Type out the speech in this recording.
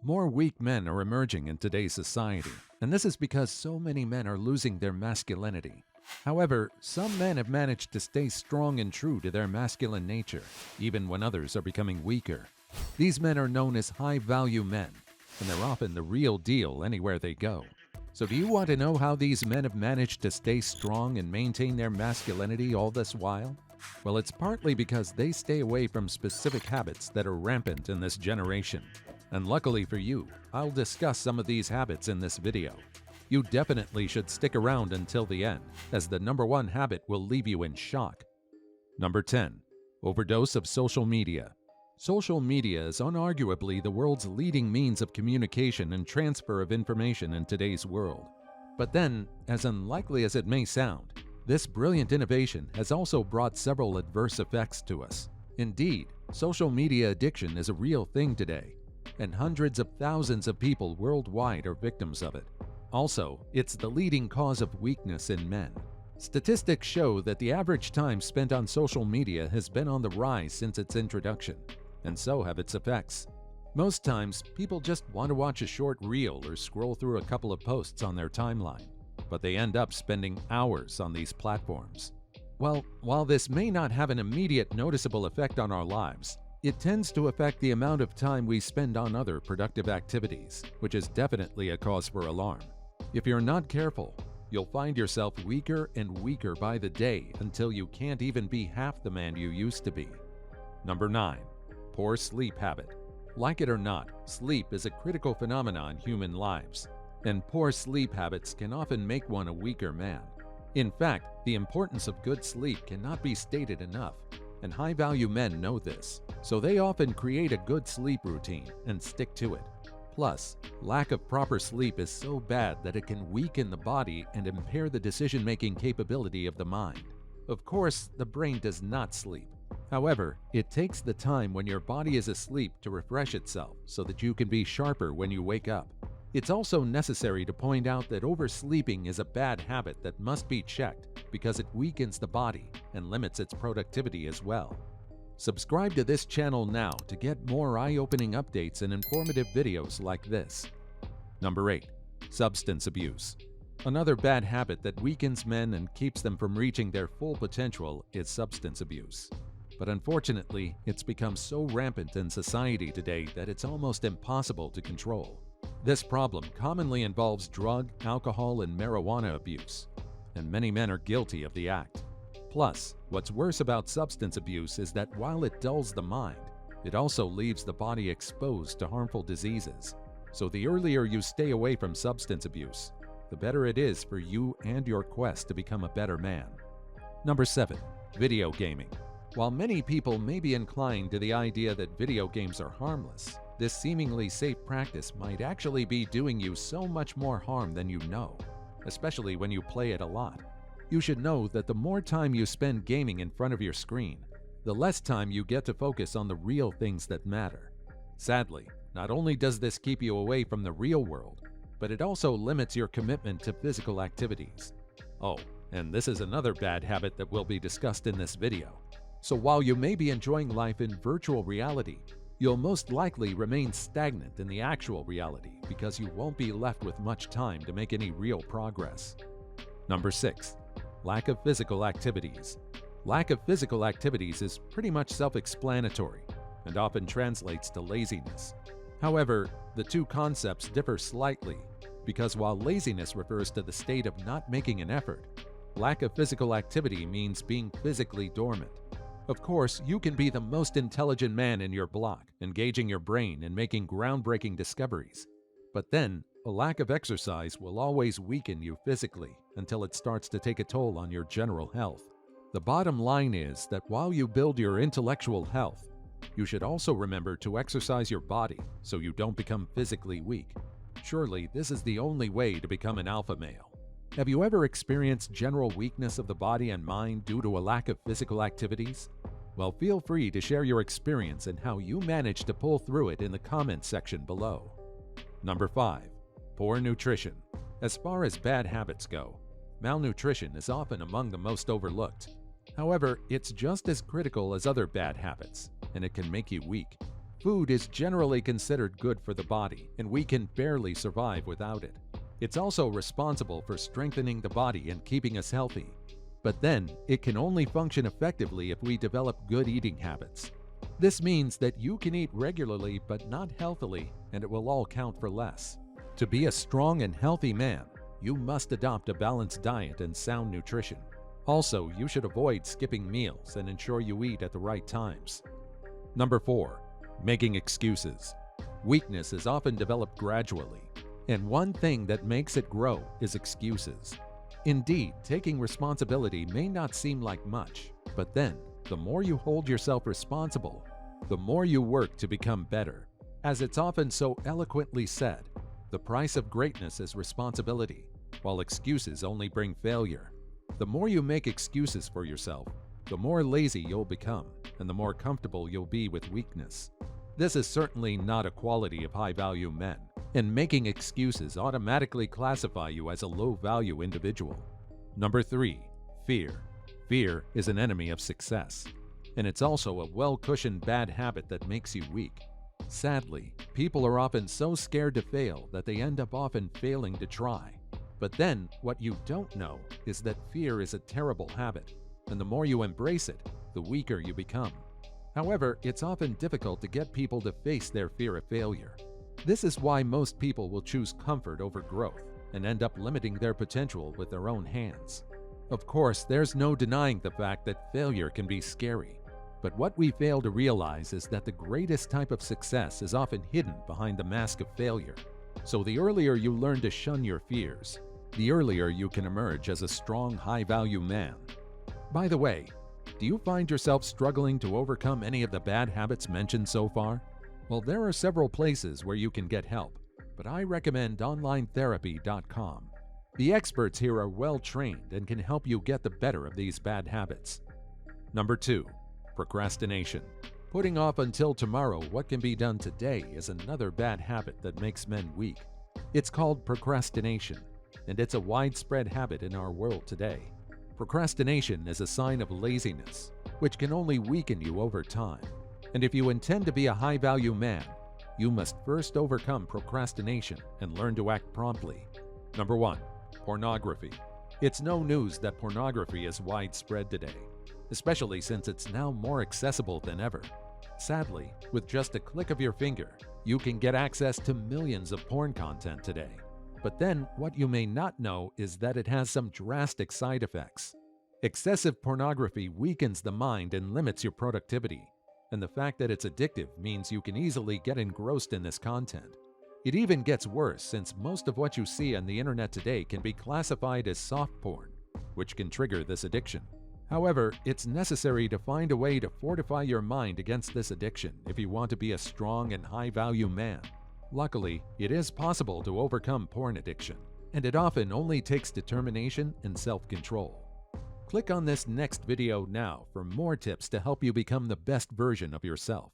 More weak men are emerging in today's society, and this is because so many men are losing their masculinity. However, some men have managed to stay strong and true to their masculine nature, even when others are becoming weaker. These men are known as high-value men, and they're often the real deal anywhere they go. So do you want to know how these men have managed to stay strong and maintain their masculinity all this while? Well, it's partly because they stay away from specific habits that are rampant in this generation. And luckily for you, I'll discuss some of these habits in this video. You definitely should stick around until the end, as the number one habit will leave you in shock. Number 10. Overdose of social media. Social media is unarguably the world's leading means of communication and transfer of information in today's world. But then, as unlikely as it may sound, this brilliant innovation has also brought several adverse effects to us. Indeed, social media addiction is a real thing today, and hundreds of thousands of people worldwide are victims of it. Also, it's the leading cause of weakness in men. Statistics show that the average time spent on social media has been on the rise since its introduction, and so have its effects. Most times, people just want to watch a short reel or scroll through a couple of posts on their timeline, but they end up spending hours on these platforms. Well, while this may not have an immediate noticeable effect on our lives, it tends to affect the amount of time we spend on other productive activities, which is definitely a cause for alarm. If you're not careful, you'll find yourself weaker and weaker by the day until you can't even be half the man you used to be. Number 9. Poor sleep habit. Like it or not, sleep is a critical phenomenon in human lives, and poor sleep habits can often make one a weaker man. In fact, the importance of good sleep cannot be stated enough, and high-value men know this, so they often create a good sleep routine and stick to it. Plus, lack of proper sleep is so bad that it can weaken the body and impair the decision-making capability of the mind. Of course, the brain does not sleep. However, it takes the time when your body is asleep to refresh itself so that you can be sharper when you wake up. It's also necessary to point out that oversleeping is a bad habit that must be checked because it weakens the body and limits its productivity as well. Subscribe to this channel now to get more eye-opening updates and informative videos like this. Number 8. Substance abuse. Another bad habit that weakens men and keeps them from reaching their full potential is substance abuse. But unfortunately, it's become so rampant in society today that it's almost impossible to control. This problem commonly involves drug, alcohol, and marijuana abuse, and many men are guilty of the act. Plus, what's worse about substance abuse is that while it dulls the mind, it also leaves the body exposed to harmful diseases. So the earlier you stay away from substance abuse, the better it is for you and your quest to become a better man. Number 7. Video gaming. While many people may be inclined to the idea that video games are harmless, this seemingly safe practice might actually be doing you so much more harm than you know, especially when you play it a lot. You should know that the more time you spend gaming in front of your screen, the less time you get to focus on the real things that matter. Sadly, not only does this keep you away from the real world, but it also limits your commitment to physical activities. Oh, and this is another bad habit that will be discussed in this video. So while you may be enjoying life in virtual reality, you'll most likely remain stagnant in the actual reality because you won't be left with much time to make any real progress. Number 6. Lack of physical activities. Lack of physical activities is pretty much self-explanatory and often translates to laziness. However, the two concepts differ slightly because while laziness refers to the state of not making an effort, lack of physical activity means being physically dormant. Of course, you can be the most intelligent man in your block, engaging your brain and making groundbreaking discoveries. But then, a lack of exercise will always weaken you physically until it starts to take a toll on your general health. The bottom line is that while you build your intellectual health, you should also remember to exercise your body so you don't become physically weak. Surely, this is the only way to become an alpha male. Have you ever experienced general weakness of the body and mind due to a lack of physical activities? Well, feel free to share your experience and how you managed to pull through it in the comments section below. Number 5. Poor nutrition. As far as bad habits go, malnutrition is often among the most overlooked. However, it's just as critical as other bad habits, and it can make you weak. Food is generally considered good for the body, and we can barely survive without it. It's also responsible for strengthening the body and keeping us healthy. But then, it can only function effectively if we develop good eating habits. This means that you can eat regularly but not healthily, and it will all count for less. To be a strong and healthy man, you must adopt a balanced diet and sound nutrition. Also, you should avoid skipping meals and ensure you eat at the right times. Number 4. Making excuses. Weakness is often developed gradually, and one thing that makes it grow is excuses. Indeed, taking responsibility may not seem like much, but then, the more you hold yourself responsible, the more you work to become better. As it's often so eloquently said, the price of greatness is responsibility, while excuses only bring failure. The more you make excuses for yourself, the more lazy you'll become, and the more comfortable you'll be with weakness. This is certainly not a quality of high-value men, and making excuses automatically classify you as a low-value individual. Number 3. Fear. Fear is an enemy of success, and it's also a well-cushioned bad habit that makes you weak. Sadly, people are often so scared to fail that they end up often failing to try. But then, what you don't know is that fear is a terrible habit, and the more you embrace it, the weaker you become. However, it's often difficult to get people to face their fear of failure. This is why most people will choose comfort over growth and end up limiting their potential with their own hands. Of course, there's no denying the fact that failure can be scary. But what we fail to realize is that the greatest type of success is often hidden behind the mask of failure. So the earlier you learn to shun your fears, the earlier you can emerge as a strong, high-value man. By the way, do you find yourself struggling to overcome any of the bad habits mentioned so far? Well, there are several places where you can get help, but I recommend onlinetherapy.com. The experts here are well-trained and can help you get the better of these bad habits. Number 2. Procrastination. Putting off until tomorrow what can be done today is another bad habit that makes men weak. It's called procrastination, and it's a widespread habit in our world today. Procrastination is a sign of laziness, which can only weaken you over time. And if you intend to be a high-value man, you must first overcome procrastination and learn to act promptly. Number 1. Pornography. It's no news that pornography is widespread today, especially since it's now more accessible than ever. Sadly, with just a click of your finger, you can get access to millions of porn content today. But then, what you may not know is that it has some drastic side effects. Excessive pornography weakens the mind and limits your productivity, and the fact that it's addictive means you can easily get engrossed in this content. It even gets worse since most of what you see on the internet today can be classified as soft porn, which can trigger this addiction. However, it's necessary to find a way to fortify your mind against this addiction if you want to be a strong and high-value man. Luckily, it is possible to overcome porn addiction, and it often only takes determination and self-control. Click on this next video now for more tips to help you become the best version of yourself.